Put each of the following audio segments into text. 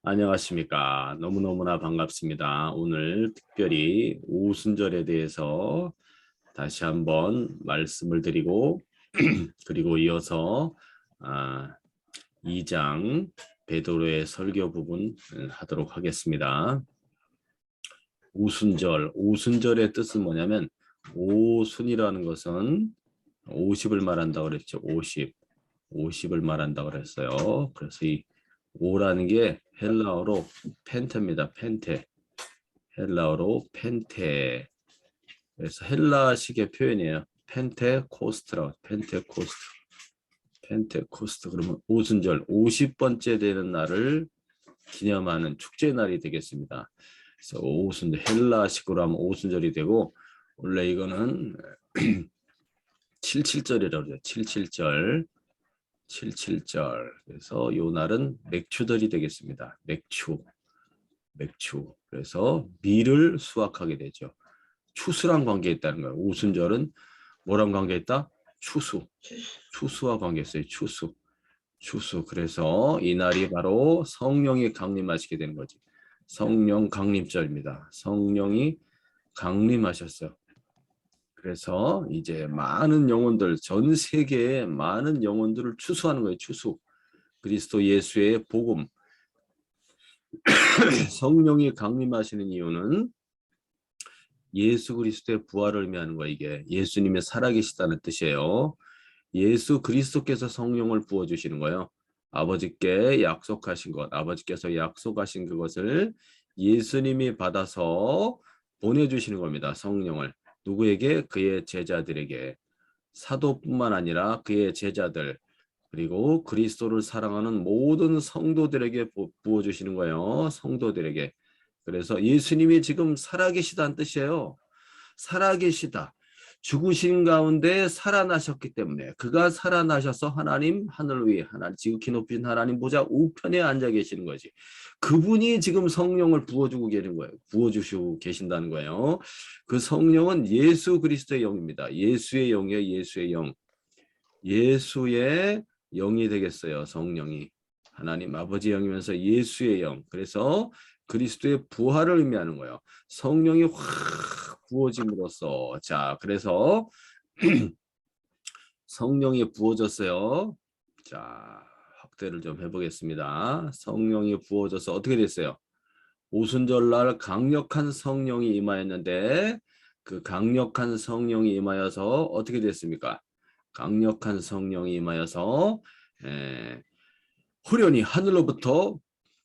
안녕하십니까. 너무너무나 반갑습니다. 오늘 특별히 오순절에 대해서 다시 한번 말씀을 드리고 그리고 이어서 2장 베드로의 설교 부분 하도록 하겠습니다. 오순절의 뜻은 뭐냐면 오순이라는 것은 50을 말한다고 그랬죠. 50을 말한다고 그랬어요. 그래서 이 오라는 게 헬라어로 펜테입니다. 펜테. 헬라어로 펜테. 그래서 헬라식의 표현이에요. 펜테코스트라고. 펜테코스트. 그러면 오순절 50번째 되는 날을 기념하는 축제 날이 되겠습니다. 그래서 오순절 헬라식으로 하면 오순절이 되고 원래 이거는 77절이라고 그래요. 77절. 그래서 요 날은 맥추절이 되겠습니다. 맥추. 그래서 밀을 수확하게 되죠. 추수랑 관계 있다는 거예요. 오순절은 뭐랑 관계 있다? 추수와 관계 있어요. 추수. 그래서 이 날이 바로 성령이 강림하시게 되는 거지. 성령 강림절입니다. 성령이 강림하셨어요. 그래서 이제 많은 영혼들, 전 세계에 많은 영혼들을 추수하는 거예요. 추수. 그리스도 예수의 복음. 성령이 강림하시는 이유는 예수 그리스도의 부활을 의미하는 거예요. 이게 예수님의 살아계시다는 뜻이에요. 예수 그리스도께서 성령을 부어주시는 거예요. 아버지께 약속하신 것, 아버지께서 약속하신 그것을 예수님이 받아서 보내주시는 겁니다. 성령을. 누구에게? 그의 제자들에게. 사도뿐만 아니라 그의 제자들, 그리고 그리스도를 사랑하는 모든 성도들에게 부어주시는 거예요. 성도들에게. 그래서 예수님이 지금 살아계시다는 뜻이에요. 살아계시다. 죽으신 가운데 살아나셨기 때문에 그가 살아나셔서 하나님 하늘 위에 하나님 지극히 높인 하나님 보좌 우편에 앉아 계시는 거지. 그분이 지금 성령을 부어주고 계신 거예요. 부어주시고 계신다는 거예요. 그 성령은 예수 그리스도의 영입니다. 예수의 영이에요. 예수의 영. 예수의 영이 되겠어요. 성령이. 하나님 아버지 영이면서 예수의 영. 그래서 그리스도의 부활을 의미하는 거예요. 성령이 확 부어짐으로써. 자, 그래서 성령이 부어졌어요. 자, 확대를 좀 해보겠습니다. 성령이 부어져서 어떻게 됐어요? 오순절날 강력한 성령이 임하였는데 그 강력한 성령이 임하여서 어떻게 됐습니까? 강력한 성령이 임하여서 후련히 하늘로부터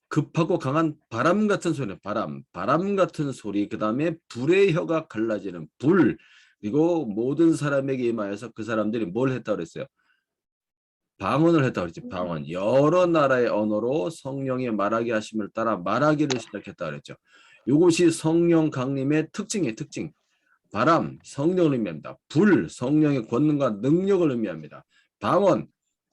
급하고 강한 바람 같은 소리, 바람 같은 소리, 그 다음에 불의 혀가 갈라지는 불, 그리고 모든 사람에게 임하여서 그 사람들이 뭘 했다고 그랬어요? 방언을 했다고 그랬지. 방언. 여러 나라의 언어로 성령의 말하게 하심을 따라 말하기를 시작했다고 그랬죠. 이것이 성령 강림의 특징이에요. 특징. 바람, 성령을 의미합니다. 불, 성령의 권능과 능력을 의미합니다. 방언,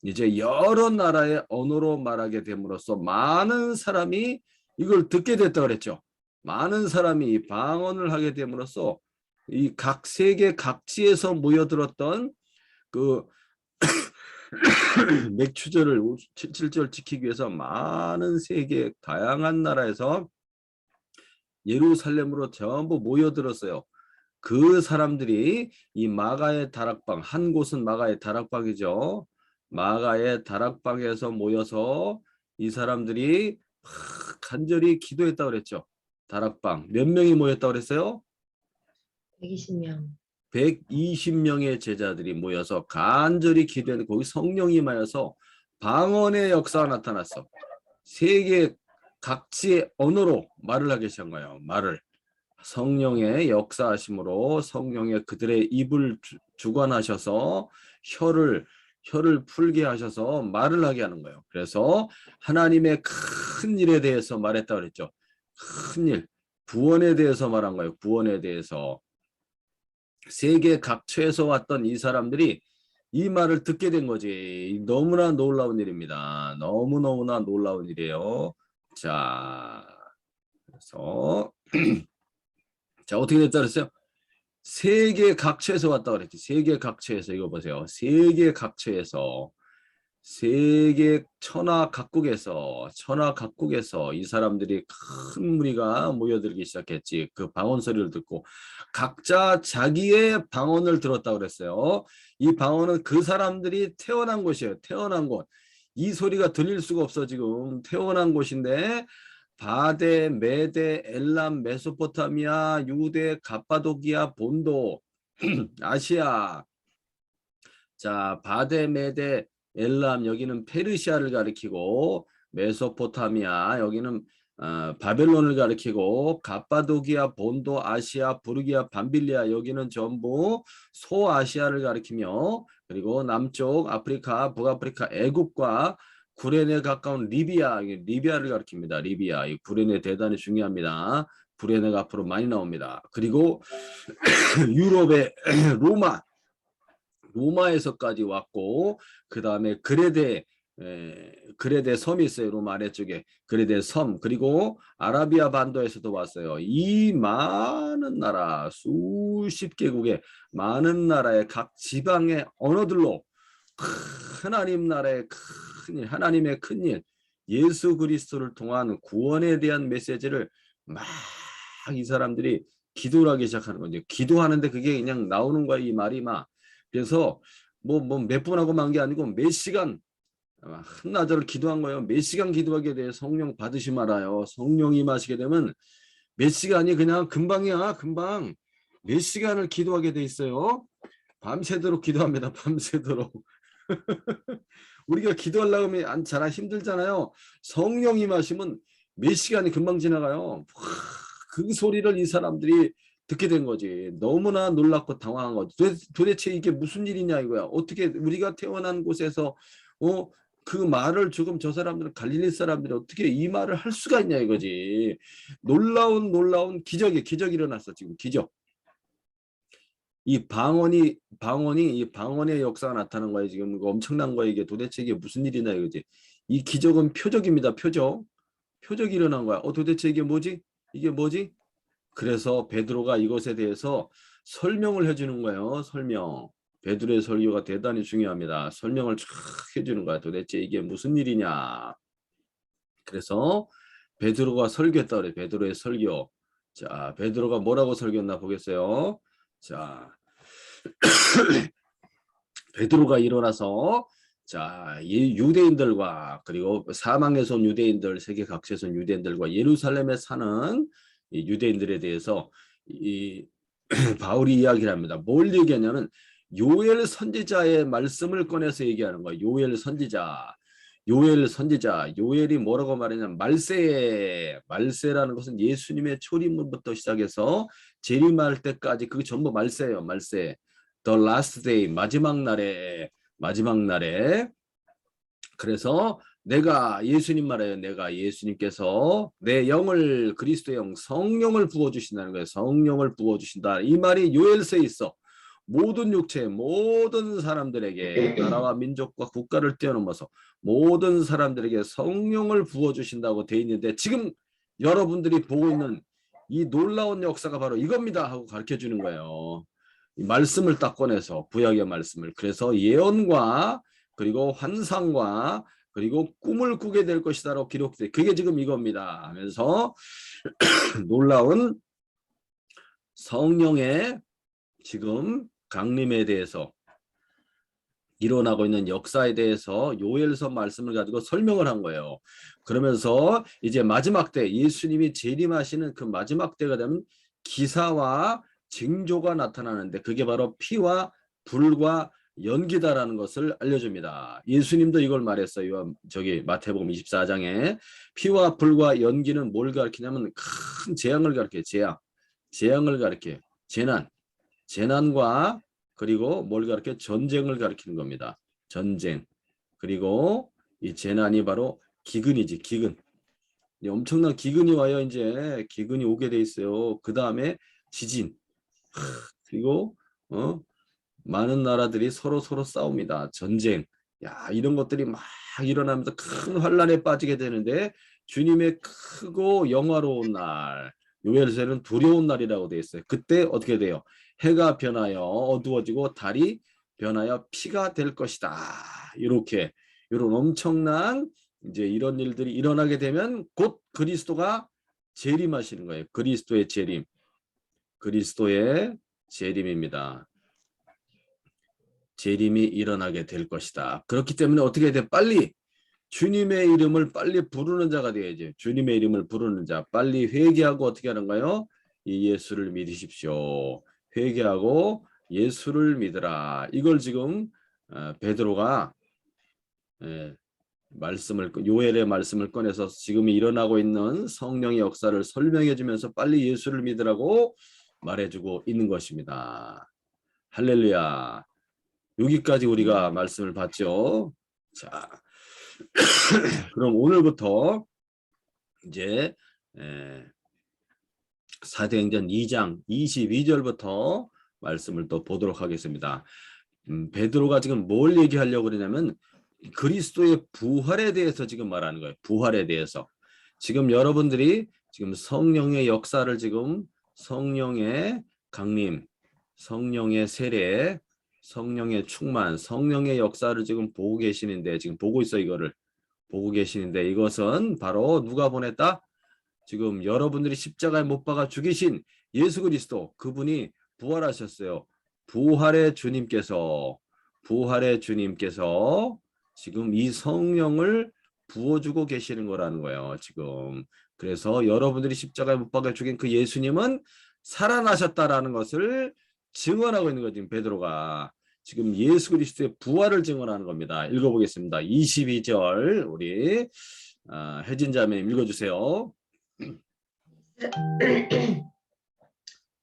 이제 여러 나라의 언어로 말하게 됨으로써 많은 사람이 이걸 듣게 됐다고 그랬죠. 많은 사람이 이 방언을 하게 됨으로써 이 각 세계 각지에서 모여들었던 그 맥추절을 7절 지키기 위해서 많은 세계 다양한 나라에서 예루살렘으로 전부 모여들었어요. 그 사람들이 이 마가의 다락방, 한 곳은 마가의 다락방이죠. 마가의 다락방에서 모여서 이 사람들이 간절히 기도했다고 그랬죠. 다락방. 몇 명이 모였다고 그랬어요? 120명. 120명의 제자들이 모여서 간절히 기도했는데 거기 성령이 임하여서 방언의 역사가 나타났어. 세계 각지의 언어로 말을 하게 하신 거예요. 말을. 성령의 역사하심으로 성령의 그들의 입을 주관하셔서 혀를 풀게 하셔서 말을 하게 하는 거예요. 그래서 하나님의 큰 일에 대해서 말했다 그랬죠. 큰 일, 구원에 대해서 말한 거예요. 구원에 대해서. 세계 각처에서 왔던 이 사람들이 이 말을 듣게 된 거지. 너무나 놀라운 일입니다. 너무너무나 놀라운 일이에요. 자, 그래서 자, 어떻게 됐다 그랬어요? 세계 각처에서 왔다 그랬지. 세계 각처에서. 이거 보세요. 세계 각처에서 세계 천하 각국에서 이 사람들이 큰 무리가 모여들기 시작했지. 그 방언 소리를 듣고 각자 자기의 방언을 들었다고 그랬어요. 이 방언은 그 사람들이 태어난 곳이에요. 태어난 곳. 이 소리가 들릴 수가 없어 지금. 태어난 곳인데 바데, 메데, 엘람, 메소포타미아, 유대, 갑바도기아, 본도, 아시아. 자, 바데, 메데, 엘람 여기는 페르시아를 가리키고 메소포타미아 여기는 바벨론을 가리키고 갑바도기아, 본도, 아시아, 부르기아, 밤빌리아 여기는 전부 소아시아를 가리키며 그리고 남쪽 아프리카, 북아프리카, 애국과 구레네 가까운 리비아를 가리킵니다. 리비아. 이 구레네 대단히 중요합니다. 구레네가 앞으로 많이 나옵니다. 그리고 유럽의 로마에서까지 왔고 그 다음에 그레데 섬이 있어요. 로마 아래쪽에 그레데 섬 그리고 아라비아 반도에서도 왔어요. 이 많은 나라 수십 개국의 많은 나라의 각 지방의 언어들로 하나님 나라의 큰일 하나님의 큰일 예수 그리스도를 통한 구원에 대한 메시지를 막 이 사람들이 기도를 하기 시작하는 거죠. 기도하는데 그게 그냥 나오는 거야 이 말이 막. 그래서 뭐 몇 분 하고 만 게 아니고 몇 시간 한나절을 기도한 거예요. 몇 시간 기도하게 돼 성령 받으시면 알아요. 성령 임하시게 되면 몇 시간이 그냥 금방이야. 금방 몇 시간을 기도하게 돼 있어요. 밤새도록 기도합니다. 밤새도록. 우리가 기도하려고 하면 잘 힘들잖아요. 성령 임하시면 몇 시간이 금방 지나가요. 그 소리를 이 사람들이 듣게 된 거지. 너무나 놀랍고 당황한 거지. 도대체 이게 무슨 일이냐 이거야. 어떻게 우리가 태어난 곳에서 그 말을 지금 저 사람들은 갈릴리 사람들이 어떻게 이 말을 할 수가 있냐 이거지. 놀라운 기적이 일어났어 지금 기적. 이 방언의 역사가 나타난 거예요. 지금 엄청난 거예요. 이게 도대체 이게 무슨 일이냐 이거지. 이 기적은 표적입니다. 표적이 일어난 거야. 도대체 이게 뭐지? 이게 뭐지? 그래서 베드로가 이것에 대해서 설명을 해주는 거예요. 설명. 베드로의 설교가 대단히 중요합니다. 설명을 쫙 해주는 거야. 도대체 이게 무슨 일이냐. 그래서 베드로가 설교했다 그래. 베드로의 설교. 자, 베드로가 뭐라고 설교했나 보겠어요. 자, 베드로가 일어나서 자, 이 유대인들과 그리고 사망에서 온 유대인들, 세계 각지에서 온 유대인들과 예루살렘에 사는 이 유대인들에 대해서 이 바울이 이야기를 합니다. 뭘 얘기하냐면 요엘 선지자의 말씀을 꺼내서 얘기하는 거예요. 요엘이 뭐라고 말하냐면 말세라는 것은 예수님의 초림부터 시작해서 재림할 때까지 그게 전부 말세예요. 말세. The last day 마지막 날에 그래서 내가 예수님 말해요. 내가 예수님께서 내 영을 그리스도의 영 성령을 부어주신다는 거예요. 성령을 부어주신다. 이 말이 요엘서에 있어. 모든 육체 모든 사람들에게 나라와 민족과 국가를 뛰어넘어서 모든 사람들에게 성령을 부어주신다고 돼 있는데 지금 여러분들이 보고 있는 이 놀라운 역사가 바로 이겁니다 하고 가르쳐주는 거예요. 이 말씀을 딱 꺼내서 구약의 말씀을 그래서 예언과 그리고 환상과 그리고 꿈을 꾸게 될 것이다라고 기록돼 그게 지금 이겁니다 하면서 놀라운 성령의 지금 강림에 대해서 일어나고 있는 역사에 대해서 요엘서 말씀을 가지고 설명을 한 거예요. 그러면서 이제 마지막 때 예수님이 재림하시는 그 마지막 때가 되면 기사와 징조가 나타나는데 그게 바로 피와 불과 연기다라는 것을 알려줍니다. 예수님도 이걸 말했어요. 저기 마태복음 24장에 피와 불과 연기는 뭘 가리키냐면 큰 재앙을 가리켜요. 재앙을 가리켜요. 재난과 그리고 뭘 가리켜? 전쟁을 가리키는 겁니다. 전쟁. 그리고 이 재난이 바로 기근이지. 기근. 엄청난 기근이 와요. 이제 기근이 오게 돼 있어요. 그 다음에 지진. 그리고 많은 나라들이 서로 싸웁니다. 전쟁. 야, 이런 것들이 막 일어나면서 큰 환란에 빠지게 되는데 주님의 크고 영화로운 날, 요엘서에는 두려운 날이라고 되어 있어요. 그때 어떻게 돼요? 해가 변하여 어두워지고 달이 변하여 피가 될 것이다. 이렇게 이런 엄청난 이제 이런 일들이 일어나게 되면 곧 그리스도가 재림하시는 거예요. 그리스도의 재림. 그리스도의 재림입니다. 재림이 일어나게 될 것이다. 그렇기 때문에 어떻게 해야 돼? 빨리 주님의 이름을 빨리 부르는 자가 되어야지. 주님의 이름을 부르는 자. 빨리 회개하고 어떻게 하는가요? 이 예수를 믿으십시오. 회개하고 예수를 믿으라. 이걸 지금 베드로가 요엘의 말씀을 꺼내서 지금 일어나고 있는 성령의 역사를 설명해 주면서 빨리 예수를 믿으라고 말해주고 있는 것입니다. 할렐루야. 여기까지 우리가 말씀을 봤죠. 자, 그럼 오늘부터 이제 사도행전 2장 22절부터 말씀을 또 보도록 하겠습니다. 베드로가 지금 뭘 얘기하려고 그러냐면 그리스도의 부활에 대해서 지금 말하는 거예요. 부활에 대해서. 지금 여러분들이 지금 성령의 역사를 지금 성령의 강림, 성령의 세례, 성령의 충만, 성령의 역사를 지금 보고 계시는데 지금 보고 있어 이거를. 보고 계시는데 이것은 바로 누가 보냈다? 지금 여러분들이 십자가에 못 박아 죽이신 예수 그리스도 그분이 부활하셨어요. 부활의 주님께서 지금 이 성령을 부어주고 계시는 거라는 거예요. 지금 그래서 여러분들이 십자가에 못 박아 죽인 그 예수님은 살아나셨다라는 것을 증언하고 있는 거죠. 지금 베드로가 지금 예수 그리스도의 부활을 증언하는 겁니다. 읽어보겠습니다. 22절 우리 혜진 자매님 읽어주세요.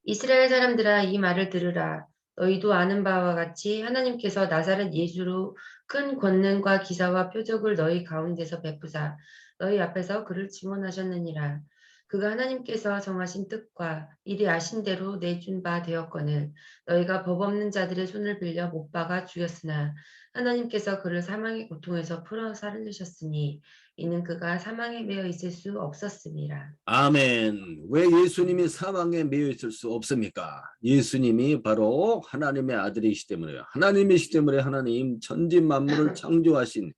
이스라엘 사람들아 이 말을 들으라. 너희도 아는 바와 같이 하나님께서 나사렛 예수로 큰 권능과 기사와 표적을 너희 가운데서 베푸사 너희 앞에서 그를 증언하셨느니라. 그가 하나님께서 정하신 뜻과 이리 아신 대로 내준 바 되었거늘 너희가 법 없는 자들의 손을 빌려 못 박아 죽였으나 하나님께서 그를 사망의 고통에서 풀어 살리셨으니 이는 그가 사망에 매여 있을 수 없었음이라. 아멘. 왜 예수님이 사망에 매여 있을 수 없습니까? 예수님이 바로 하나님의 아들이시기 때문에요. 하나님이시기 때문에 하나님 천지 만물을 창조하신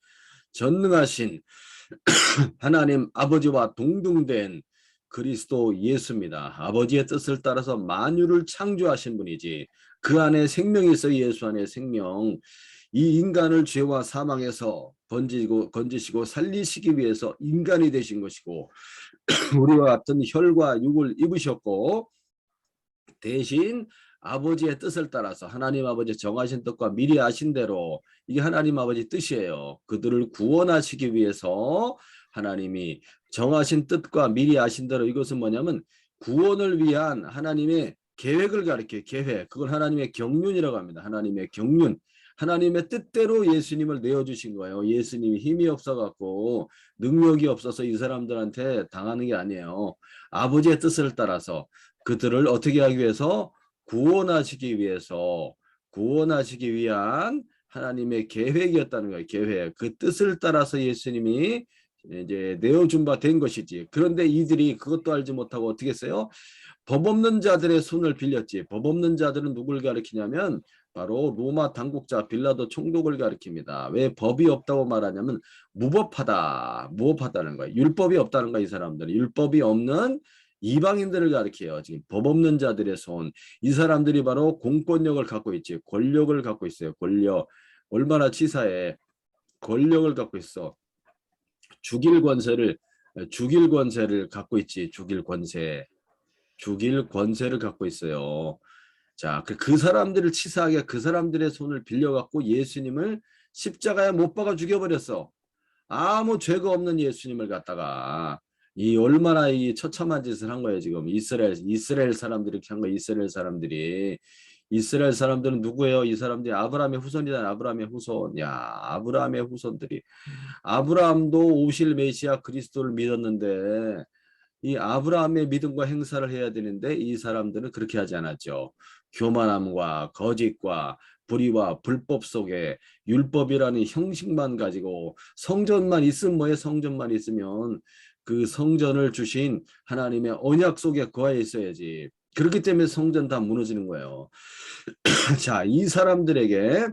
전능하신 하나님 아버지와 동등된 그리스도 예수입니다. 아버지의 뜻을 따라서 만유를 창조하신 분이지. 그 안에 생명이 있어 예수 안에 생명. 이 인간을 죄와 사망에서 건지시고 살리시기 위해서 인간이 되신 것이고 우리와 같은 혈과 육을 입으셨고 대신 아버지의 뜻을 따라서 하나님 아버지 정하신 뜻과 미리 아신 대로 이게 하나님 아버지 뜻이에요. 그들을 구원하시기 위해서 하나님이 정하신 뜻과 미리 아신 대로 이것은 뭐냐면 구원을 위한 하나님의 계획을 가리켜요. 계획. 그걸 하나님의 경륜이라고 합니다. 하나님의 경륜. 하나님의 뜻대로 예수님을 내어주신 거예요. 예수님이 힘이 없어갖고 능력이 없어서 이 사람들한테 당하는 게 아니에요. 아버지의 뜻을 따라서 그들을 어떻게 하기 위해서 구원하시기 위한 하나님의 계획이었다는 거예요. 계획. 그 뜻을 따라서 예수님이 이제 내어준 바 된 것이지. 그런데 이들이 그것도 알지 못하고 어떻게 했어요? 법 없는 자들의 손을 빌렸지. 법 없는 자들은 누굴 가리키냐면 바로 로마 당국자 빌라도 총독을 가리킵니다. 왜 법이 없다고 말하냐면 무법하다는 거예요. 율법이 없다는 거예요. 이 사람들은 율법이 없는 이방인들을 가리켜요. 지금 법 없는 자들의 손. 이 사람들이 바로 공권력을 갖고 있지. 권력을 갖고 있어요. 권력. 얼마나 치사해. 권력을 갖고 있어. 죽일 권세를 갖고 있지. 죽일 권세를 갖고 있어요. 자, 그 사람들을 치사하게 그 사람들의 손을 빌려갖고 예수님을 십자가에 못 박아 죽여버렸어. 아무 죄가 없는 예수님을 갖다가 이 얼마나 이 처참한 짓을 한 거예요. 지금 이스라엘 사람들이 이렇게 한 거예요. 이스라엘 사람들은 누구예요? 이 사람들이 아브라함의 후손이잖아. 아브라함의 후손. 야, 아브라함의 후손들이 아브라함도 오실 메시아 그리스도를 믿었는데 이 아브라함의 믿음과 행사를 해야 되는데 이 사람들은 그렇게 하지 않았죠. 교만함과 거짓과 불의와 불법 속에 율법이라는 형식만 가지고 성전만 있으면 뭐해? 성전만 있으면 그 성전을 주신 하나님의 언약 속에 거해 있어야지. 그렇기 때문에 성전 다 무너지는 거예요. 자, 이 사람들에게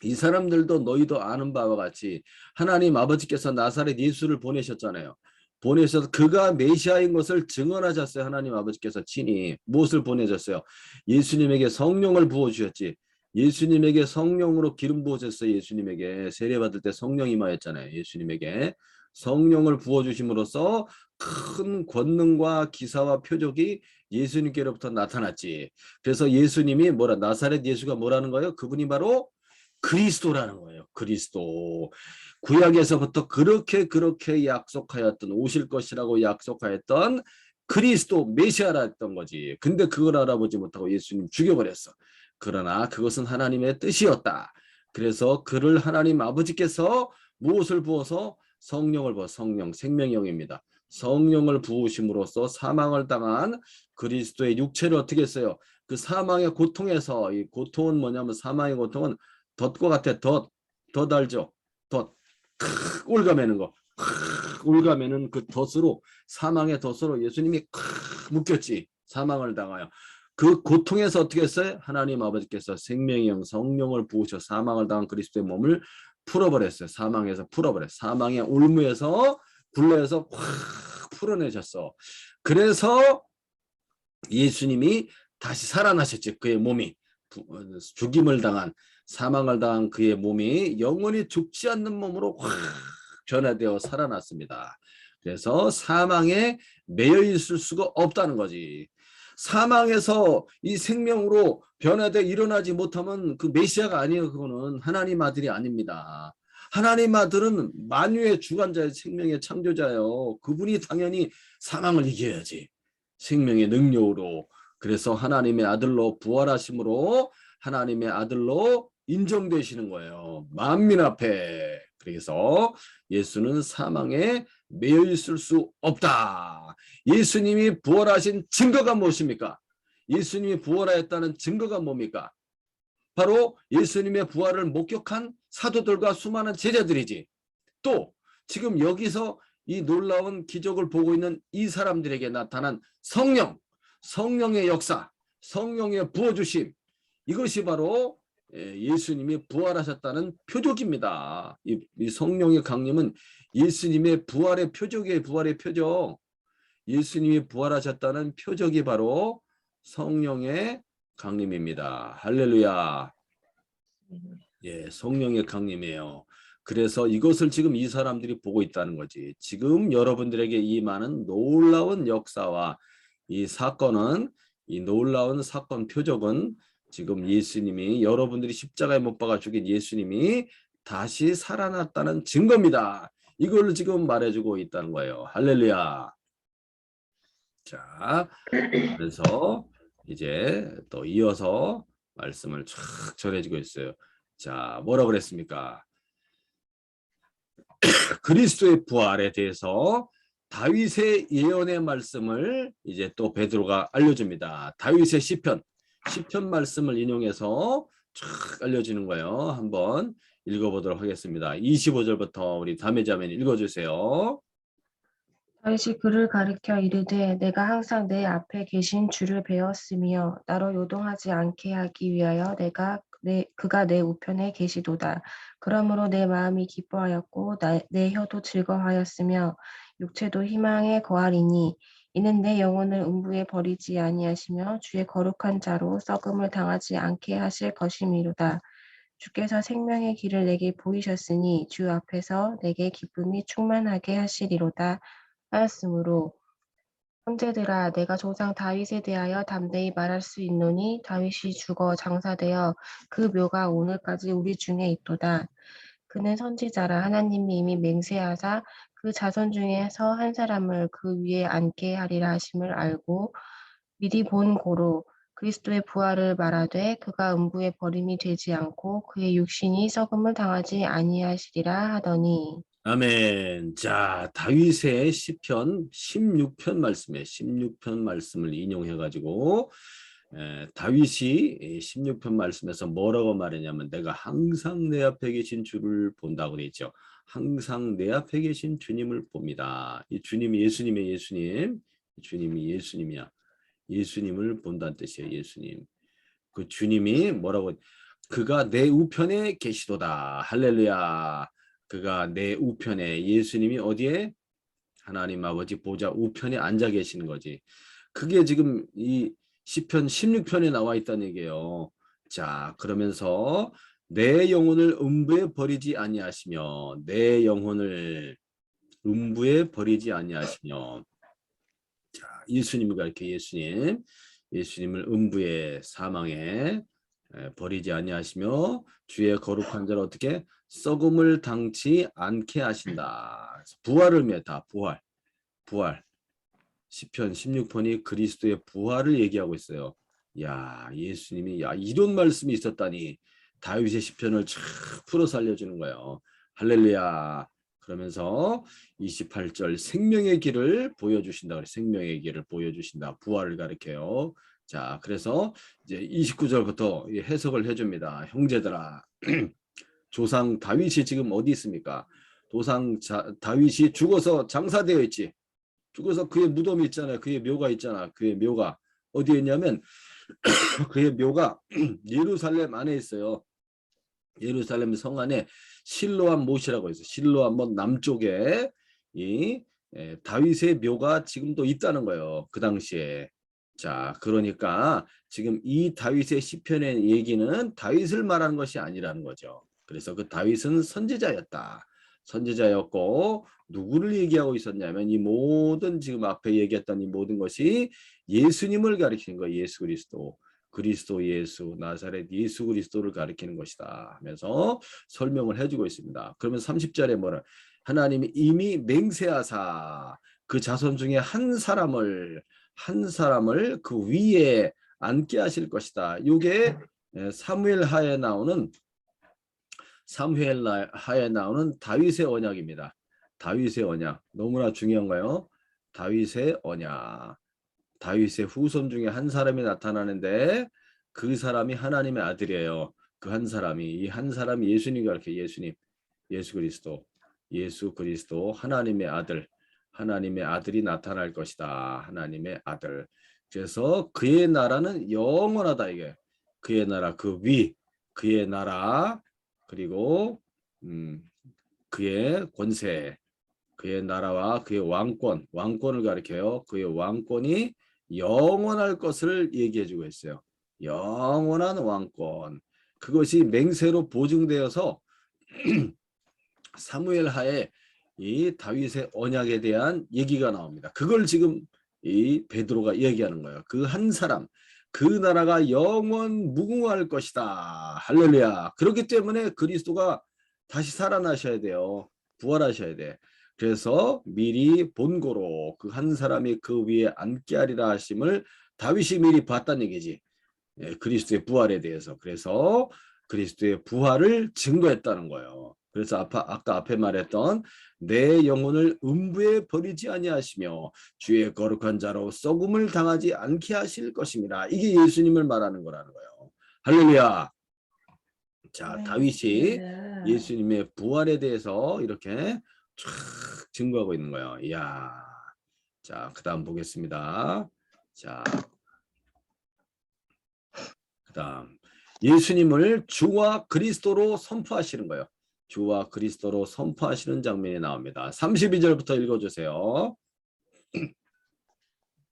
이 사람들도 너희도 아는 바와 같이 하나님 아버지께서 나사렛 예수를 보내셨잖아요. 보내셔서 그가 메시아인 것을 증언하셨어요. 하나님 아버지께서 친히 무엇을 보내셨어요? 예수님에게 성령을 부어주셨지. 예수님에게 성령으로 기름 부어졌어요. 예수님에게 세례받을 때 성령 임하였잖아요. 예수님에게 성령을 부어주심으로써 큰 권능과 기사와 표적이 예수님께로부터 나타났지. 그래서 예수님이 나사렛 예수가 뭐라는 거예요? 그분이 바로 그리스도라는 거예요. 그리스도. 구약에서부터 그렇게 약속하였던, 오실 것이라고 약속하였던 그리스도 메시아라 했던 거지. 근데 그걸 알아보지 못하고 예수님 죽여버렸어. 그러나 그것은 하나님의 뜻이었다. 그래서 그를 하나님 아버지께서 무엇을 부어서? 성령을 부어. 성령, 생명의 영입니다. 성령을 부으심으로써 사망을 당한 그리스도의 육체를 어떻게 했어요? 그 사망의 고통에서, 이 고통은 뭐냐면, 사망의 고통은 덫과 같아. 덫 알죠? 덫. 올가매는 거. 올가매는 그 덫으로, 사망의 덫으로 예수님이 묶였지. 사망을 당하여. 그 고통에서 어떻게 했어요? 하나님 아버지께서 생명의 영, 성령을 부으셔 사망을 당한 그리스도의 몸을 풀어버렸어요. 사망에서 풀어버렸어요. 사망의 올무에서, 굴레에서 확 풀어내셨어. 그래서 예수님이 다시 살아나셨지. 그의 몸이 죽임을 당한, 사망을 당한 그의 몸이 영원히 죽지 않는 몸으로 확 변화되어 살아났습니다. 그래서 사망에 매여 있을 수가 없다는 거지. 사망에서 이 생명으로 변화되어 일어나지 못하면 그 메시아가 아니에요. 그거는 하나님 아들이 아닙니다. 하나님 아들은 만유의 주관자의 생명의 창조자예요. 그분이 당연히 사망을 이겨야지. 생명의 능력으로. 그래서 하나님의 아들로 부활하심으로 하나님의 아들로 인정되시는 거예요. 만민 앞에. 그래서 예수는 사망에 매여 있을 수 없다. 예수님이 부활하신 증거가 무엇입니까? 예수님이 부활하였다는 증거가 뭡니까? 바로 예수님의 부활을 목격한 사도들과 수많은 제자들이지. 또 지금 여기서 이 놀라운 기적을 보고 있는 이 사람들에게 나타난 성령, 성령의 역사, 성령의 부어주심, 이것이 바로 예수님이 부활하셨다는 표적입니다. 이 성령의 강림은 예수님의 부활의 표적이에요. 부활의 표적. 예수님이 부활하셨다는 표적이 바로 성령의 강림입니다. 할렐루야. 예, 성령의 강림이에요. 그래서 이것을 지금 이 사람들이 보고 있다는 거지. 지금 여러분들에게 이 많은 놀라운 역사와 이 사건은, 이 놀라운 사건 표적은 지금 예수님이, 여러분들이 십자가에 못 박아 죽인 예수님이 다시 살아났다는 증거입니다. 이걸 지금 말해주고 있다는 거예요. 할렐루야. 자, 그래서 이제 또 이어서 말씀을 쫙 전해지고 있어요. 자, 뭐라 그랬습니까? 그리스도의 부활에 대해서 다윗의 예언의 말씀을 이제 또 베드로가 알려줍니다. 다윗의 시편 말씀을 인용해서 쫙 알려지는 거예요. 한번 읽어보도록 하겠습니다. 25절부터 우리 다메자매님 읽어주세요. 다윗이 그를 가리켜 이르되 내가 항상 내 앞에 계신 주를 배웠으며 나로 요동하지 않게 하기 위하여 그가 내 우편에 계시도다. 그러므로 내 마음이 기뻐하였고 내 혀도 즐거워하였으며 육체도 희망에 거하리니 이는 내 영혼을 음부에 버리지 아니하시며 주의 거룩한 자로 썩음을 당하지 않게 하실 것이미로다. 주께서 생명의 길을 내게 보이셨으니 주 앞에서 내게 기쁨이 충만하게 하시리로다 하였으므로 형제들아 내가 조상 다윗에 대하여 담대히 말할 수 있노니 다윗이 죽어 장사되어 그 묘가 오늘까지 우리 중에 있도다. 그는 선지자라 하나님이 이미 맹세하사 그 자손 중에서 한 사람을 그 위에 앉게 하리라 하심을 알고 미리 본 고로 그리스도의 부활을 말하되 그가 음부에 버림이 되지 않고 그의 육신이 썩음을 당하지 아니하시리라 하더니 아멘. 자, 다윗의 시편 16편 말씀에 16편 말씀을 인용해 가지고 다윗이 16편 말씀에서 뭐라고 말했냐면 내가 항상 내 앞에 계신 주를 본다고 그랬죠. 항상 내 앞에 계신 주님을 봅니다. 이 주님이 예수님의 예수님. 주님이 예수님이야. 예수님을 본다는 뜻이에요. 예수님. 그 주님이 뭐라고 그가 내 우편에 계시도다. 할렐루야. 그가 내 우편에, 예수님이 어디에? 하나님 아버지 보좌 우편에 앉아 계시는 거지. 그게 지금 이 시편 16편에 나와 있다는 얘기예요. 자, 그러면서 내 영혼을 음부에 버리지 아니하시며, 내 영혼을 음부에 버리지 아니하시며. 자, 예수님이 가르쳐. 예수님을 음부의 사망에 버리지 아니하시며 주의 거룩한 자를 어떻게 썩음을 당치 않게 하신다. 부활을 의미했다. 부활. 시편 16편이 그리스도의 부활을 얘기하고 있어요. 야, 예수님이 이런 말씀이 있었다니. 다윗의 시편을 쫙 풀어 살려주는 거예요. 할렐루야. 그러면서 28절 생명의 길을 보여주신다. 그래. 생명의 길을 보여주신다. 부활을 가리켜요. 자, 그래서 이제 29절부터 해석을 해줍니다. 형제들아, 조상 다윗이 지금 어디 있습니까? 다윗이 죽어서 장사되어 있지. 죽어서 그의 무덤이 있잖아요. 그의 묘가 있잖아. 그의 묘가 어디에 있냐면 그의 묘가 예루살렘 안에 있어요. 예루살렘 성 안에 실로암 못이라고 있어요. 실로암 못 남쪽에 이 다윗의 묘가 지금도 있다는 거예요. 그 당시에. 자, 그러니까 지금 이 다윗의 시편의 얘기는 다윗을 말하는 것이 아니라는 거죠. 그래서 그 다윗은 선지자였다. 선지자였고 누구를 얘기하고 있었냐면 이 모든 지금 앞에 얘기했던 이 모든 것이 예수님을 가리키는 거예요. 예수 그리스도 예수 나사렛 예수 그리스도를 가리키는 것이다 하면서 설명을 해주고 있습니다. 그러면 30절에 뭐라? 하나님이 이미 맹세하사 그 자손 중에 한 사람을 그 위에 앉게 하실 것이다. 이게 사무엘 하에 나오는 다윗의 언약입니다. 다윗의 언약 너무나 중요한 거예요. 다윗의 언약. 다윗의 후손 중에 한 사람이 나타나는데 그 사람이 하나님의 아들이에요. 그 한 사람이 이 한 사람이 예수님 가르쳐. 예수 그리스도 하나님의 아들이 나타날 것이다. 하나님의 아들. 그래서 그의 나라는 영원하다. 이게 그의 나라 그의 나라 그리고 그의 권세 그의 나라와 그의 왕권을 가리켜요. 그의 왕권이 영원할 것을 얘기해주고 있어요. 영원한 왕권. 그것이 맹세로 보증되어서 사무엘 하에 이 다윗의 언약에 대한 얘기가 나옵니다. 그걸 지금 이 베드로가 얘기하는 거예요. 그 한 사람, 그 나라가 영원 무궁할 것이다. 할렐루야. 그렇기 때문에 그리스도가 다시 살아나셔야 돼요. 부활하셔야 돼. 그래서 미리 본고로 그 한 사람이 그 위에 앉게 하리라 하심을 다윗이 미리 봤다는 얘기지. 그리스도의 부활에 대해서. 그래서 그리스도의 부활을 증거했다는 거예요. 그래서 아까 앞에 말했던 내 영혼을 음부에 버리지 아니하시며 주의 거룩한 자로 썩음을 당하지 않게 하실 것입니다. 이게 예수님을 말하는 거라는 거예요. 할렐루야. 자, 다윗이 예수님의 부활에 대해서 이렇게 쫙 증거하고 있는 거예요. 이야. 자, 그다음 보겠습니다. 자, 그다음 예수님을 주와 그리스도로 선포하시는 거예요. 주와 그리스도로 선포하시는 장면이 나옵니다. 32절부터 읽어주세요.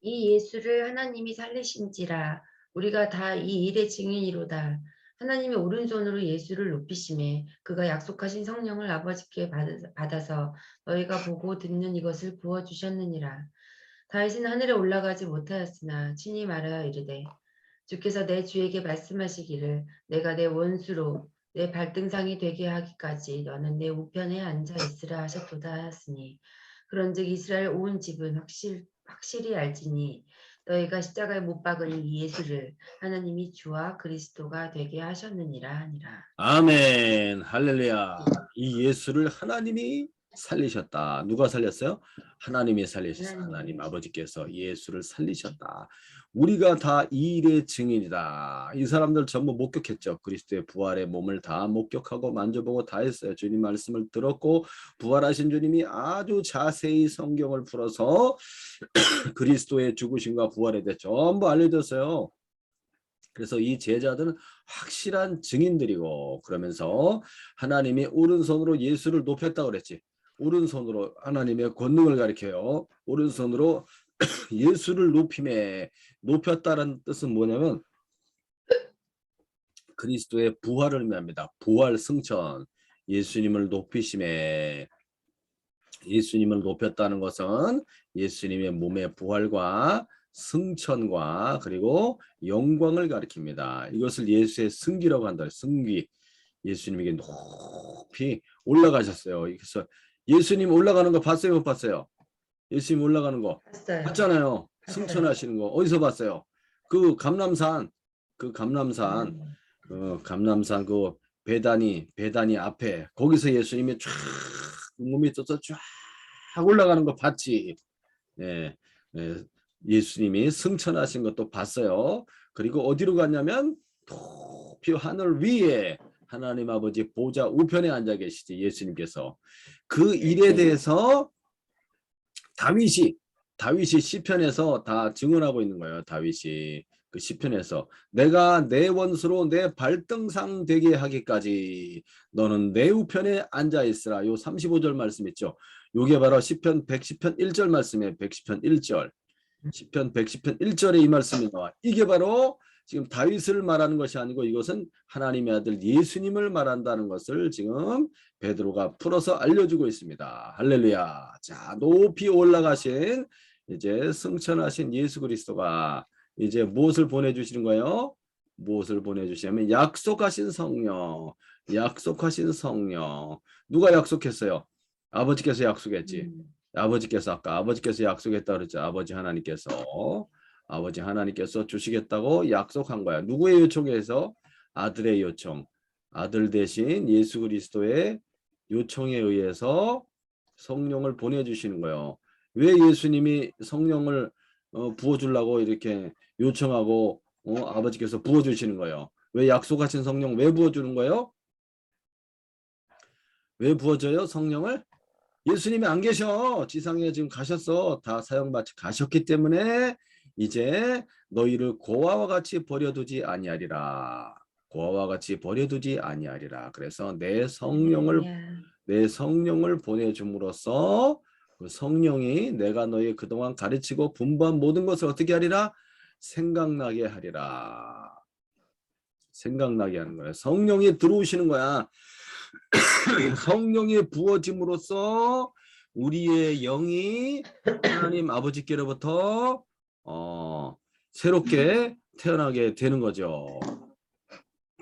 이 예수를 하나님이 살리신지라 우리가 다 이 일의 증인이로다. 하나님이 오른손으로 예수를 높이심에 그가 약속하신 성령을 아버지께 받아서 너희가 보고 듣는 이것을 부어주셨느니라. 다윗은 하늘에 올라가지 못하였으나 친히 말하여 이르되 주께서 내 주에게 말씀하시기를 내가 내 원수로 내 발등상이 되게 하기까지 너는 내 우편에 앉아 있으라 하셨도다 하였으니 그런즉 이스라엘 온 집은 확실히 알지니 너희가 십자가에 못 박은 이 예수를 하나님이 주와 그리스도가 되게 하셨느니라 하니라. 아멘. 할렐루야. 이 예수를 하나님이 살리셨다. 누가 살렸어요? 하나님이 살리셨어요. 하나님 아버지께서 예수를 살리셨다. 우리가 다 이 일의 증인이다. 이 사람들 전부 목격했죠. 그리스도의 부활의 몸을 다 목격하고 만져보고 다 했어요. 주님 말씀을 들었고 부활하신 주님이 아주 자세히 성경을 풀어서 그리스도의 죽으심과 부활에 대해 전부 알려줬어요. 그래서 이 제자들은 확실한 증인들이고, 그러면서 하나님이 오른손으로 예수를 높였다고 그랬지. 오른손으로 하나님의 권능을 가리켜요. 오른손으로 예수를 높였다는 뜻은 뭐냐면 그리스도의 부활을 의미합니다. 부활 승천. 예수님을 높이심에, 예수님을 높였다는 것은 예수님의 몸의 부활과 승천과 그리고 영광을 가리킵니다. 이것을 예수의 승기라고 한다. 승기. 예수님에게 높이 올라가셨어요. 그래서 예수님 올라가는 거 봤어요, 못 봤어요? 예수님 올라가는 거 봤어요. 봤잖아요. 봤어요. 승천하시는 거 어디서 봤어요? 그 감람산, 감람산 그 배단이 앞에 거기서 예수님이 쫙 몸이 떠서 쫙 올라가는 거 봤지. 예, 예, 예수님이 승천하신 것도 봤어요. 그리고 어디로 갔냐면 높이 하늘 위에 하나님 아버지 보좌 우편에 앉아 계시지, 예수님께서. 그 일에 대해서 다윗이 시편에서 다 증언하고 있는 거예요. 다윗이 그 시편에서 내가 내 원수로 내 발등상 되게 하기까지 너는 내 우편에 앉아 있으라. 요 35절 말씀 있죠. 요게 바로 시편 110편 1절 말씀이에요. 110편 1절. 시편 110편 1절에 이 말씀이 나와. 이게 바로 지금 다윗을 말하는 것이 아니고 이것은 하나님의 아들 예수님을 말한다는 것을 지금 베드로가 풀어서 알려주고 있습니다. 할렐루야. 자, 높이 올라가신 이제 승천하신 예수 그리스도가 이제 무엇을 보내주시는 거예요? 무엇을 보내주시냐면 약속하신 성령. 약속하신 성령. 누가 약속했어요? 아버지께서 약속했지. 아버지께서 아까 아버지께서 약속했다 그랬죠. 아버지 하나님께서 주시겠다고 약속한 거야. 누구의 요청에서? 아들의 요청. 아들 대신 예수 그리스도의 요청에 의해서 성령을 보내주시는 거예요. 왜 예수님이 성령을 부어주려고 이렇게 요청하고 아버지께서 부어주시는 거예요? 왜 약속하신 성령 왜 부어주는 거예요? 왜 부어줘요? 성령을? 예수님이 안 계셔. 지상에 지금 가셨어. 다 사형받지 가셨기 때문에 이제 너희를 고아와 같이 버려두지 아니하리라. 고아와 같이 버려두지 아니하리라. 그래서 내 성령을 보내줌으로써 그 성령이 내가 너희 그동안 가르치고 분부한 모든 것을 어떻게 하리라? 생각나게 하리라. 생각나게 하는 거야. 성령이 들어오시는 거야. 성령이 부어짐으로써 우리의 영이 하나님 아버지께로부터 새롭게 태어나게 되는 거죠.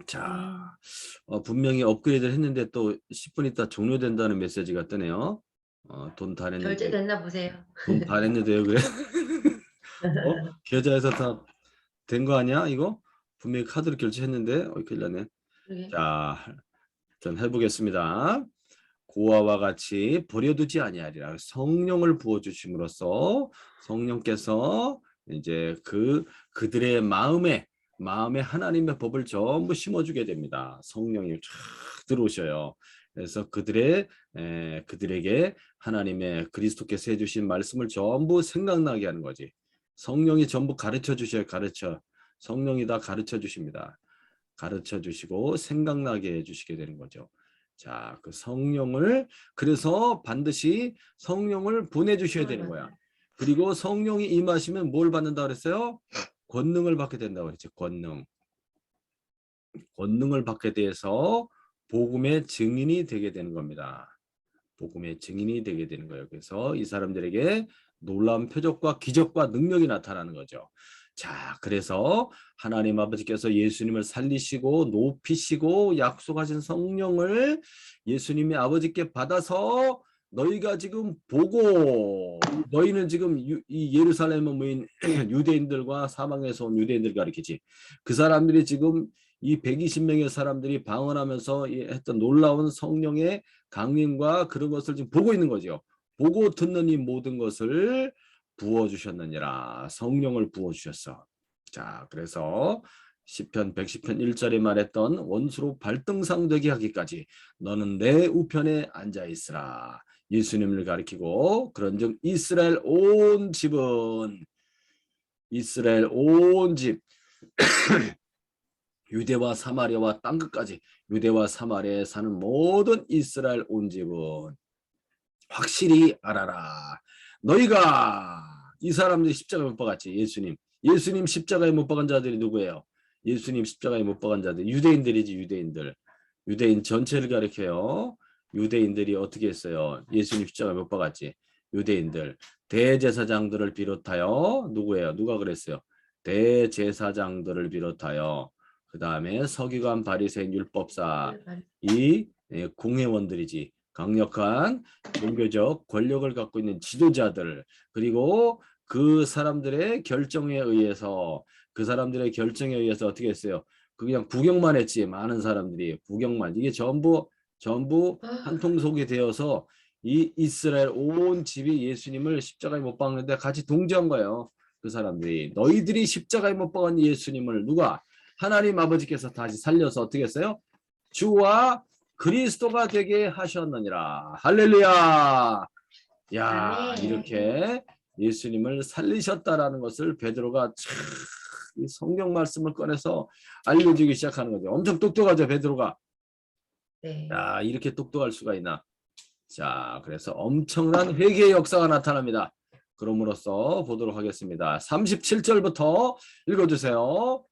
자, 분명히 업그레이드를 했는데 또 10분 있다 종료된다는 메시지가 뜨네요. 돈 다 냈는데. 결제됐나 보세요. 돈 다 냈는데요, 그래? 계좌에서 다 된 거 아니야, 이거? 분명히 카드로 결제했는데, 큰일 나네. 그러게. 자, 전 해보겠습니다. 고아와 같이 버려두지 아니하리라. 성령을 부어 주심으로써 성령께서 이제 그들의 마음에 하나님의 법을 전부 심어주게 됩니다. 성령이 쫙 들어오셔요. 그래서 그들에게 하나님의 그리스도께서 해주신 말씀을 전부 생각나게 하는 거지. 성령이 전부 가르쳐 주셔요. 성령이 다 가르쳐 주십니다. 가르쳐 주시고 생각나게 해주시게 되는 거죠. 자, 그 성령을 그래서 반드시 성령을 보내주셔야 되는 거야. 그리고 성령이 임하시면 뭘 받는다 그랬어요? 권능을 받게 된다고 그랬죠. 권능을 받게 돼서 복음의 증인이 되게 되는 겁니다. 복음의 증인이 되게 되는 거예요. 그래서 이 사람들에게 놀라운 표적과 기적과 능력이 나타나는 거죠. 자, 그래서 하나님 아버지께서 예수님을 살리시고 높이시고 약속하신 성령을 예수님이 아버지께 받아서 너희가 지금 보고 너희는 지금 이 예루살렘에 모인 유대인들과 사방에서 온 유대인들을 가리키지. 그 사람들이 지금 이 120명의 사람들이 방언하면서 했던 놀라운 성령의 강림과 그런 것을 지금 보고 있는 거죠. 보고 듣는 이 모든 것을 부어주셨느니라. 성령을 부어주셨어. 자, 그래서 시편 110편 1절에 말했던 원수로 발등상 되게 하기까지 너는 내 우편에 앉아 있으라. 예수님을 가리키고 그런즉 이스라엘 온 집 유대와 사마리아와 땅끝까지 유대와 사마리아에 사는 모든 이스라엘 온 집은 확실히 알아라. 너희가 이 사람들이 십자가에 못 박았지. 예수님 십자가에 못 박은 자들이 누구예요? 예수님 십자가에 못 박은 자들 유대인들이지. 유대인 전체를 가리켜요. 유대인들이 어떻게 했어요? 예수님 십자가에 못 박았지. 유대인들 대제사장들을 비롯하여 누구예요? 누가 그랬어요? 대제사장들을 비롯하여 그 다음에 서기관 바리새인 율법사 이 공회원들이지. 강력한 종교적 권력을 갖고 있는 지도자들 그리고 그 사람들의 결정에 의해서 어떻게 했어요? 그냥 구경만 했지. 많은 사람들이 구경만 이게 전부 한 통속이 되어서 이 이스라엘 온 집이 예수님을 십자가에 못 박는데 같이 동조한 거예요. 그 사람들이 너희들이 십자가에 못 박은 예수님을 누가 하나님 아버지께서 다시 살려서 어떻게 했어요? 주와 그리스도가 되게 하셨느니라. 할렐루야. 야, 아멘. 이렇게 예수님을 살리셨다라는 것을 베드로가 이 성경 말씀을 꺼내서 알려주기 시작하는 거죠. 엄청 똑똑하죠, 베드로가. 네. 야, 이렇게 똑똑할 수가 있나? 자, 그래서 엄청난 회개의 역사가 나타납니다. 그럼으로써 보도록 하겠습니다. 37절부터 읽어주세요.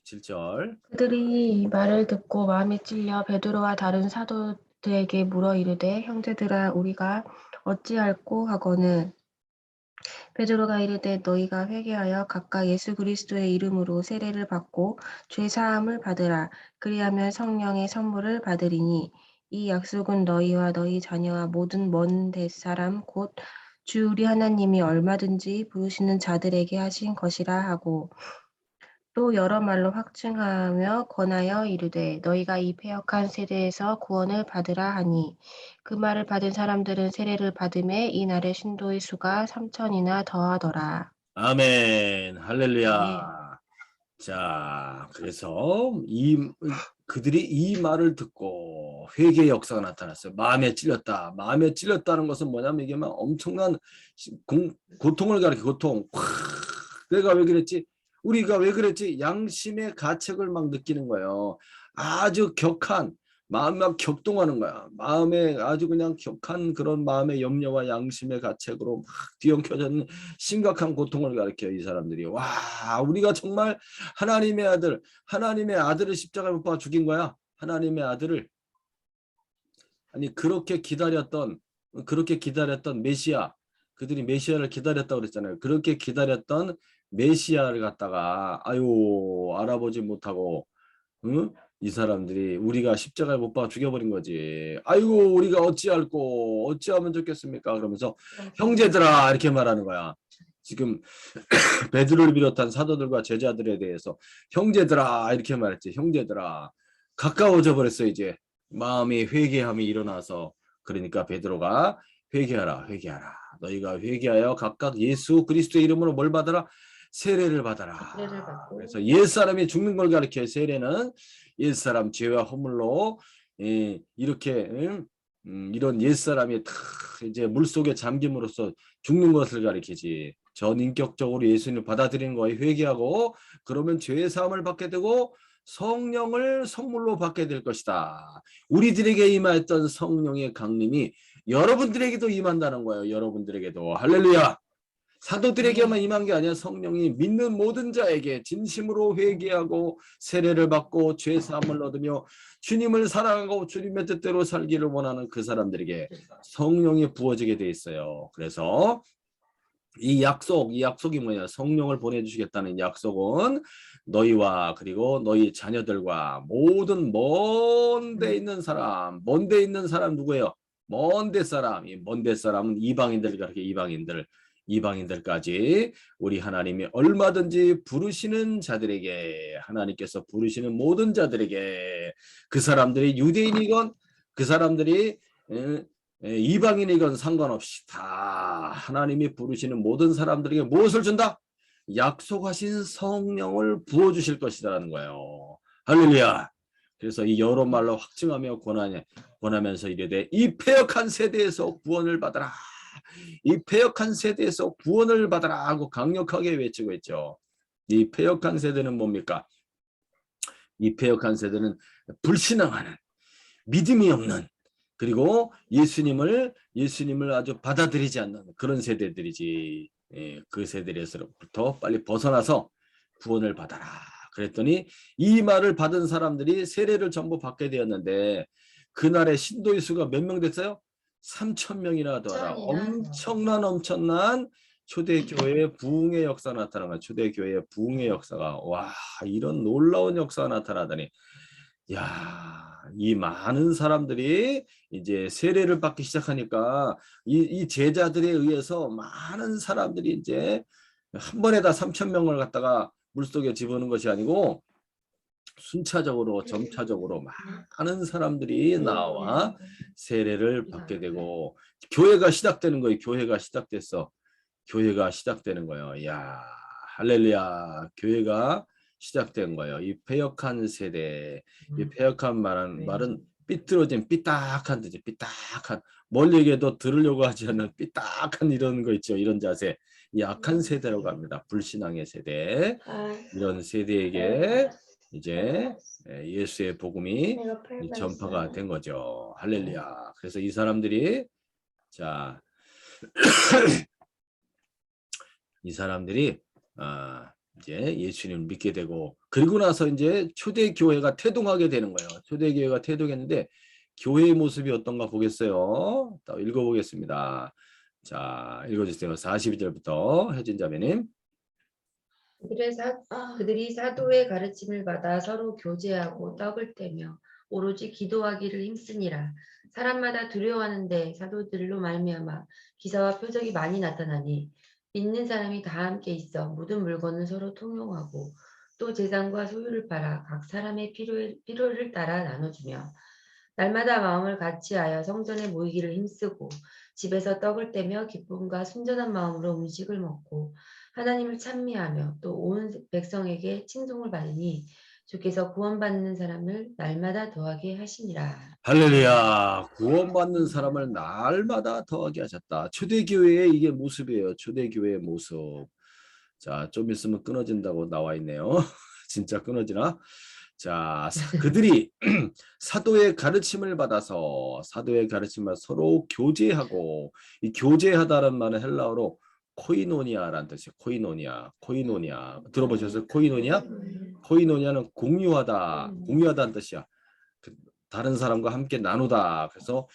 37절. 그들이 말을 듣고 마음이 찔려 베드로와 다른 사도들에게 물어 이르되 형제들아 우리가 어찌할꼬 하거늘 베드로가 이르되 너희가 회개하여 각각 예수 그리스도의 이름으로 세례를 받고 죄 사함을 받으라. 그리하면 성령의 선물을 받으리니 이 약속은 너희와 너희 자녀와 모든 먼 땔사람 곧 주 우리 하나님이 얼마든지 부르시는 자들에게 하신 것이라 하고 또 여러 말로 확증하며 권하여 이르되 너희가 이 패역한 세대에서 구원을 받으라 하니 그 말을 받은 사람들은 세례를 받음에 이날의 신도의 수가 3,000이나 더하더라. 아멘. 할렐루야. 아멘. 자, 그래서 그들이 이 말을 듣고 회개의 역사가 나타났어요. 마음에 찔렸다. 마음에 찔렸다는 것은 뭐냐면 이게 막 엄청난 고통을 가리켜 고통. 내가 왜 그랬지? 우리가 왜 그랬지? 양심의 가책을 막 느끼는 거예요. 아주 격한 마음 막 격동하는 거야. 마음에 아주 그냥 격한 그런 마음의 염려와 양심의 가책으로 막 뒤엉켜졌는 심각한 고통을 가리켜 이 사람들이. 와, 우리가 정말 하나님의 아들을 십자가에 못 박아 죽인 거야. 하나님의 아들을. 아니 그렇게 기다렸던 메시아, 그들이 메시아를 기다렸다고 그랬잖아요. 그렇게 기다렸던 메시아를 갖다가 아유 알아보지 못하고 응? 이 사람들이 우리가 십자가에 못 박아 죽여버린 거지. 아이고 우리가 어찌하면 좋겠습니까? 그러면서 형제들아 이렇게 말하는 거야. 지금 베드로를 비롯한 사도들과 제자들에 대해서 형제들아 이렇게 말했지. 형제들아 가까워져 버렸어 이제. 마음이 회개함이 일어나서 그러니까 베드로가 회개하라. 너희가 회개하여 각각 예수 그리스도의 이름으로 뭘 받아라? 세례를 받아라. 세례를 받고 그래서 옛사람이 죽는 걸 가리켜 세례는 옛사람 죄와 허물로 이렇게 이런 옛사람이 다 이제 물속에 잠김으로써 죽는 것을 가리키지. 전인격적으로 예수님을 받아들이는 거에 회개하고 그러면 죄의 사함을 받게 되고 성령을 선물로 받게 될 것이다. 우리들에게 임하였던 성령의 강림이 여러분들에게도 임한다는 거예요. 여러분들에게도. 할렐루야. 사도들에게만 임한 게 아니라 성령이 믿는 모든 자에게 진심으로 회개하고 세례를 받고 죄 사함을 얻으며 주님을 사랑하고 주님의 뜻대로 살기를 원하는 그 사람들에게 성령이 부어지게 돼 있어요. 그래서 이 약속이 뭐냐? 성령을 보내주시겠다는 약속은 너희와 그리고 너희 자녀들과 모든 먼 데 있는 사람 누구예요? 먼 데 사람. 이 먼 데 사람은 이방인들 가르쳐 이방인들까지 우리 하나님이 얼마든지 부르시는 자들에게 하나님께서 부르시는 모든 자들에게 그 사람들이 유대인이건 그 사람들이 이방인이건 상관없이 다 하나님이 부르시는 모든 사람들에게 무엇을 준다? 약속하신 성령을 부어주실 것이라는 거예요. 할렐루야. 그래서 이 여러 말로 확증하며 권하면서 이르되 이 패역한 세대에서 구원을 받아라. 이 패역한 세대에서 구원을 받아라 하고 강력하게 외치고 있죠. 이 패역한 세대는 뭡니까? 이 패역한 세대는 불신앙하는, 믿음이 없는, 그리고 예수님을 아주 받아들이지 않는 그런 세대들이지. 예, 그 세대에서부터 빨리 벗어나서 구원을 받아라. 그랬더니 이 말을 받은 사람들이 세례를 전부 받게 되었는데 그날의 신도의 수가 몇 명 됐어요? 3,000명이나 더하라. 엄청난 초대교회의 부흥의 역사가 나타난 거야. 초대교회의 부흥의 역사가, 와, 이런 놀라운 역사가 나타나다니. 야, 이 많은 사람들이 이제 세례를 받기 시작하니까 이 제자들에 의해서 많은 사람들이 이제 한 번에 다 3,000명을 갖다가 물속에 집어넣는 것이 아니고 순차적으로 점차적으로 많은 사람들이 나와 세례를 받게 되고 교회가 시작되는 거예요. 교회가 시작됐어. 교회가 시작되는 거예요. 야, 할렐루야. 교회가 시작된 거예요. 이 패역한 세대, 이 패역한 말은 삐뚤어진, 삐딱한 뜻이, 삐딱한, 멀리 얘기해도 들으려고 하지 않는 삐딱한 이런 거 있죠. 이런 자세. 약한 세대라고 합니다. 불신앙의 세대. 이런 세대에게 이제 예수의 복음이 전파가 된 거죠. 할렐루야. 그래서 이 사람들이, 자, 이 사람들이 이제 예수님을 믿게 되고, 그리고 나서 이제 초대교회가 태동하게 되는 거예요. 초대교회가 태동했는데 교회의 모습이 어떤가 보겠어요. 또 읽어보겠습니다. 자, 읽어주세요. 42절부터 혜진 자매님. 그들이 사도의 가르침을 받아 서로 교제하고 떡을 떼며 오로지 기도하기를 힘쓰니라. 사람마다 두려워하는데 사도들로 말미암아 기사와 표적이 많이 나타나니 믿는 사람이 다 함께 있어 모든 물건을 서로 통용하고 또 재산과 소유를 팔아 각 사람의 필요를 따라 나눠주며 날마다 마음을 같이하여 성전에 모이기를 힘쓰고 집에서 떡을 떼며 기쁨과 순전한 마음으로 음식을 먹고 하나님을 찬미하며 또 온 백성에게 칭송을 받으니 주께서 구원받는 사람을 날마다 더하게 하시니라. 할렐루야. 구원받는 사람을 날마다 더하게 하셨다. 초대교회의 이게 모습이에요. 초대교회의 모습. 자, 좀 있으면 끊어진다고 나와 있네요. 진짜 끊어지나? 자, 그들이 사도의 가르침을 받아서 서로 교제하고, 이 교제하다는 말은 헬라어로 코이노니아라는 뜻이에요. 코이노니아. 들어보셨어요? 코이노니아? 코이노니아는 공유하다는 뜻이야. 다른 사람과 함께 나누다. 그래서